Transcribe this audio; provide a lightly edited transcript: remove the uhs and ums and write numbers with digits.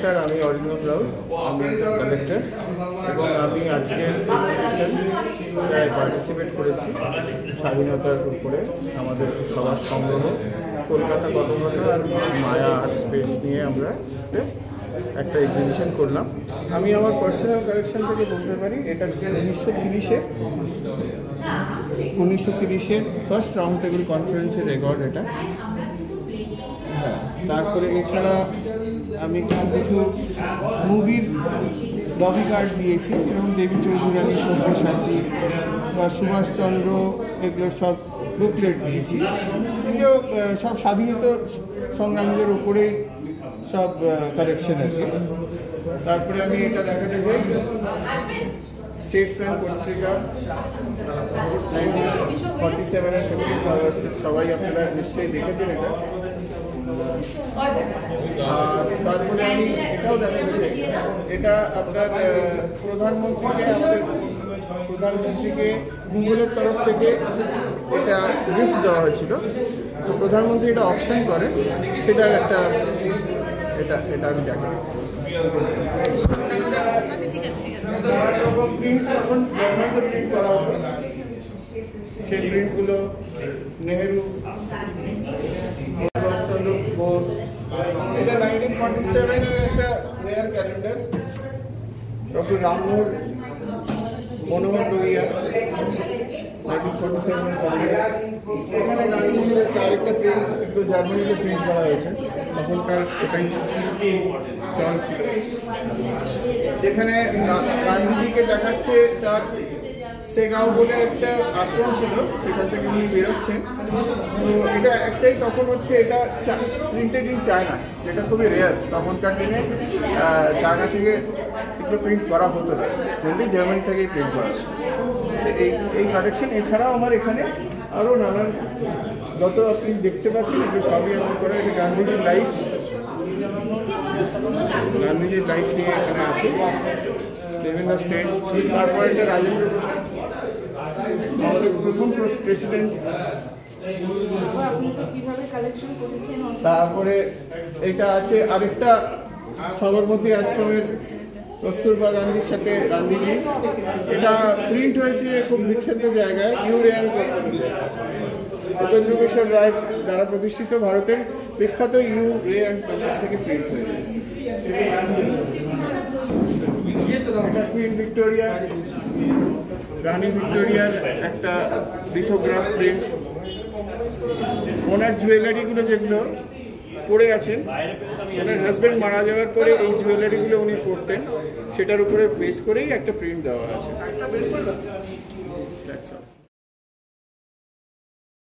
নমস্কার, আমি অরিন্দম রাউত, আমি কালেক্টর এবং আমি আজকে এক্সিবিশন পার্টিসিপেট করেছি। স্বাধীনতার উপরে আমাদের সবার সংগ্রহ কলকাতা কথকথা আর মায়া আর্ট স্পেস নিয়ে আমরা একটা এক্সিবিশন করলাম। আমি আমার পার্সোনাল কালেকশন থেকে বলতে পারি, এটা 1930-এর ফার্স্ট রাউন্ড টেবিল কনফারেন্সের রেকর্ড এটা। হ্যাঁ, তারপরে এছাড়া আমি কিছু মুভির লবি কার্ড দিয়েছি, যেমন দেবী চৌধুরানী, সব্যসাচী বা সুভাষচন্দ্র, এগুলো সব বুকলেট দিয়েছি। এগুলো সব স্বাধীনতা সংগ্রামীদের উপরেই সব কালেকশন আছে। তারপরে আমি এটা দেখাতে চাই, স্টেটসম্যান পত্রিকা 1947-এর 15th আগস্ট, সবাই আপনারা নিশ্চয়ই দেখেছেন এটা। আর তারপরে আমি এটাও দেখাতে চাই, এটা আপনার প্রধানমন্ত্রীকে গুগলের তরফ থেকে এটা গিফট দেওয়া হয়েছিল। তো প্রধানমন্ত্রী এটা অকশন করে, সেটার একটা এটা আমি দেখাই। প্রিন্টস এখন জার্মানিতে প্রিন্ট করা হতো, সেই প্রিন্টগুলো নেহেরু, সুভাষচন্দ্র বোস। এটা 1947-এর একটা রেয়ার ক্যালেন্ডার, ডক্টর রামমোহন মনোহর লোহিয়া 1947-এর ক্যালেন্ডার। এখানে গান্ধীজির আরেকটা প্রিন্ট একটু জার্মানিতে প্রিন্ট করা হয়েছে, তখনকার ওটাই চল ছিল। যেখানে গান্ধীজিকে দেখাচ্ছে তার সেগাঁও বলে একটা আশ্রম ছিল, সেখান থেকে উনি বেরোচ্ছেন। তো এটা একটাই তখন হচ্ছে, এটা প্রিন্টেড ইন চায়না, যেটা খুবই রেয়ার। তখনকার দিনে চায়না থেকে এগুলো প্রিন্ট করা হতো, মেনলি জার্মানি থেকেই প্রিন্ট করা। এই কালেকশন এছাড়াও আমার এখানে আরও নানান, যত আপনি দেখতে পাচ্ছেন এগুলো সবই আমার করা। এটা গান্ধীজির লাইফ নিয়ে এখানে আছে, বিভিন্ন স্টেট। তারপরে এটা রাজেন্দ্র প্রসাদ, আমাদের প্রথম প্রেসিডেন্ট। তারপরে এটা আছে আরেকটা সবরমতী আশ্রমের কস্তুরবা গান্ধীর সাথে গান্ধীজি। এটা প্রিন্ট হয়েছে খুব বিখ্যাত জায়গায়, ইউরেয়ান কলকাতাতে। উপেন্দ্র কিশোর রায় দ্বারা প্রতিষ্ঠিত ভারতের বিখ্যাত ইউরেয়ান কলকাতা থেকে প্রিন্ট হয়েছে। এটা কুইন ভিক্টোরিয়া, রানী ভিক্টোরিয়ার একটা লিথোগ্রাফ প্রিন্ট। ওনার জুয়েলারিগুলো যেগুলো পরে আছেন, ওনার হাজব্যান্ড মারা যাওয়ার পরে এই জুয়েলারিগুলো উনি পরতেন, সেটার উপরে বেস করেই একটা প্রিন্ট দেওয়া আছে।